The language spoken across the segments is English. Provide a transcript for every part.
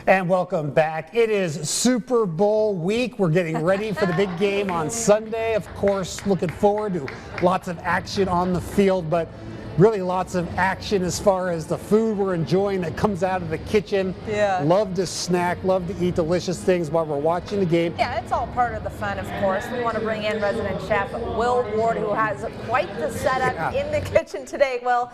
And welcome back. It is Super Bowl week. We're getting ready for the big game on Sunday. Of course, looking forward to lots of action on the field, but really lots of action as far as the food we're enjoying that comes out of the kitchen. Yeah. Love to snack, love to eat delicious things while we're watching the game. Yeah, it's all part of the fun, of course. We want to bring in resident chef Will Ward, who has quite the setup in the kitchen today. Well,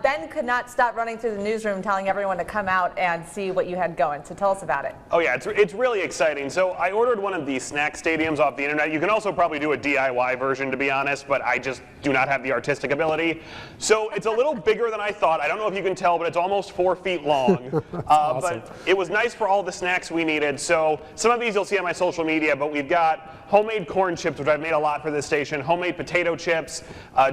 Ben could not stop running through the newsroom telling everyone to come out and see what you had going. So tell us about it. Oh yeah, it's really exciting. So I ordered one of these snack stadiums off the internet. You can also probably do a DIY version, to be honest, but I just do not have the artistic ability. So it's a little bigger than I thought. I don't know if you can tell, but it's almost 4 feet long. Awesome. But it was nice for all the snacks we needed. So some of these you'll see on my social media, but we've got homemade corn chips, which I've made a lot for this station, homemade potato chips,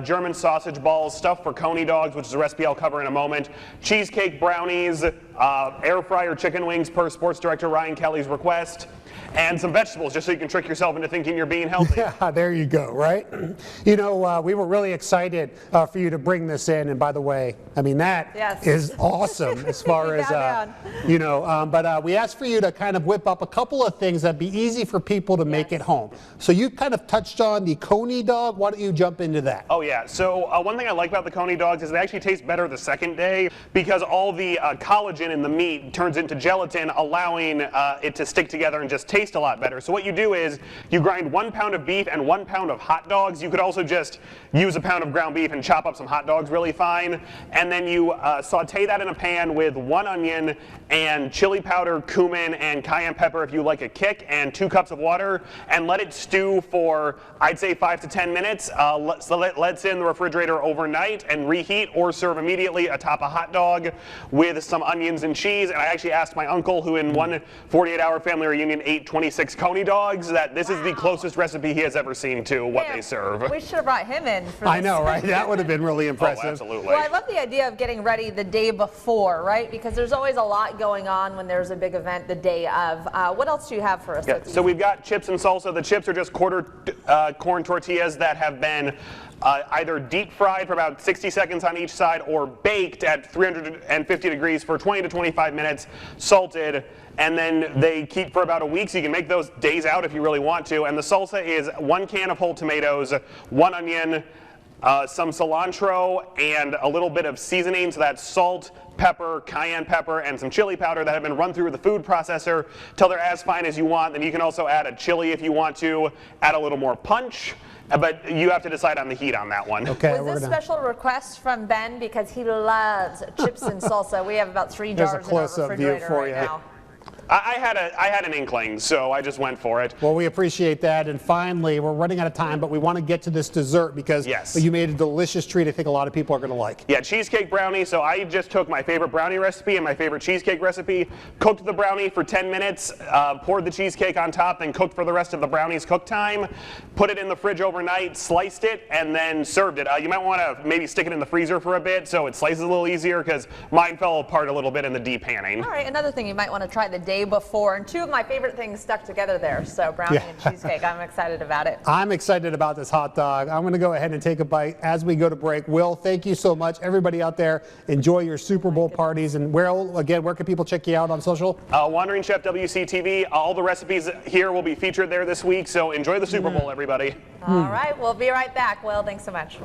German sausage balls, stuff for Coney Dogs, which is a recipe I'll cover in a moment, cheesecake brownies, air fryer chicken wings per sports director Ryan Kelly's request, and some vegetables, just so you can trick yourself into thinking you're being healthy. Yeah, there you go, right? You know, we were really excited for you to bring this in, and by the way, I mean, that is awesome as far as, you know, but we asked for you to kind of whip up a couple of things that'd be easy for people to make at home. So you kind of touched on the Coney Dog. Why don't you jump into that? Oh yeah, so one thing I like about the Coney Dogs is they actually taste better the second day because all the collagen in the meat turns into gelatin, allowing it to stick together and just taste a lot better. So what you do is you grind 1 pound of beef and 1 pound of hot dogs. You could also just use a pound of ground beef and chop up some hot dogs really fine. And then you saute that in a pan with 1 onion and chili powder, cumin, and cayenne pepper if you like a kick, and 2 cups of water, and let it stew for, I'd say, 5 to 10 minutes. Let sit in the refrigerator overnight and reheat, or serve immediately atop a hot dog with some onions and cheese. And I actually asked my uncle, who in one 48-hour family reunion ate 26 Coney Dogs, that this is the closest recipe he has ever seen to what they serve. We should have brought him in for this. I know, right? That would have been really impressive. Oh, absolutely. Well, I love the idea of getting ready the day before, right? Because there's always a lot going on when there's a big event the day of. What else do you have for us? Yeah, so we've got chips and salsa. The chips are just quarter corn tortillas that have been either deep fried for about 60 seconds on each side or baked at 350 degrees for 20 to 25 minutes, salted, and then they keep for about a week, so you can make those days out if you really want to. And the salsa is 1 can of whole tomatoes, 1 onion, some cilantro, and a little bit of seasoning, so that's salt, pepper, cayenne pepper, and some chili powder that have been run through the food processor till they're as fine as you want. Then you can also add a chili if you want to, add a little more punch. But you have to decide on the heat on that one. Okay. Was this special request from Ben because he loves chips and salsa? We have about 3 jars in our refrigerator right now. I had an inkling, so I just went for it. Well, we appreciate that. And finally, we're running out of time, but we want to get to this dessert because you made a delicious treat I think a lot of people are going to like. Yeah, cheesecake brownie. So I just took my favorite brownie recipe and my favorite cheesecake recipe, cooked the brownie for 10 minutes, poured the cheesecake on top, then cooked for the rest of the brownie's cook time, put it in the fridge overnight, sliced it, and then served it. You might want to maybe stick it in the freezer for a bit so it slices a little easier, because mine fell apart a little bit in the depanning. All right, another thing you might want to try the day before, and 2 of my favorite things stuck together there, so brownie and cheesecake. I'm excited about it. I'm excited about this hot dog. I'm going to go ahead and take a bite as we go to break. Will, thank you so much. Everybody out there, enjoy your Super Bowl parties. And where can people check you out on social? Wandering Chef WCTV. All the recipes here will be featured there this week, so enjoy the Super Bowl, everybody. All right, we'll be right back. Will, thanks so much.